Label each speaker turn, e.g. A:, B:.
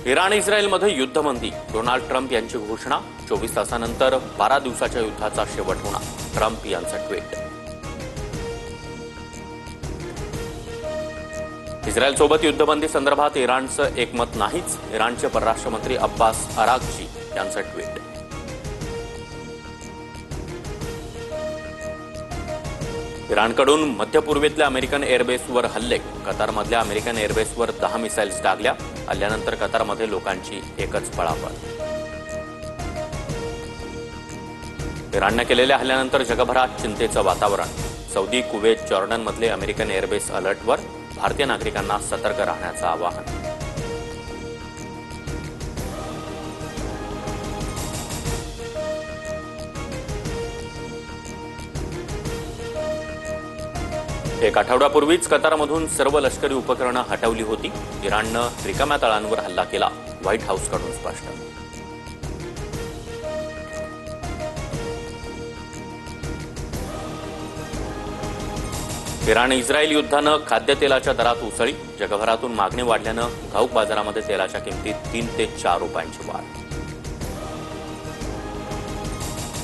A: Iran इस्रायलमध्ये युद्धबंदी, Donald Trump यांची घोषणा. 24 तासानंतर 12 दिवसाच्या युद्धाचा शेवट होणार, ट्रम्प यांचं ट्विट. इस्रायलसोबत युद्धबंदी संदर्भात इराणचं एकमत नाहीच, इराणचे परराष्ट्र मंत्री अब्बास अराघची यांचं ट्विट. इराणकडून मध्य पूर्वेतल्या अमेरिकन एअरबेसवर हल्ले. कतारमधल्या अमेरिकन एअरबेसवर 10 मिसाईल्स डागल्या. हल्ल्यानंतर कतारमध्ये लोकांची एकच पळापळ. इराणने केलेल्या हल्ल्यानंतर जगभरात चिंतेचं वातावरण. सौदी, कुवेत, जॉर्डनमधले अमेरिकन एअरबेस अलर्टवर. भारतीय नागरिकांना सतर्क राहण्याचं आवाहन. एक आठवड्यापूर्वीच कतारमधून सर्व लष्करी उपकरणं हटवली होती. इराणनं रिकाम्या तळांवर हल्ला केला, व्हाईट हाऊसकडून स्पष्ट. इराण इस्रायल युद्धानं खाद्यतेलाच्या दरात उसळी. जगभरातून मागणी वाढल्यानं घाऊक बाजारामध्ये तेलाच्या किमतीत 3 ते 4 रुपयांची वाढ.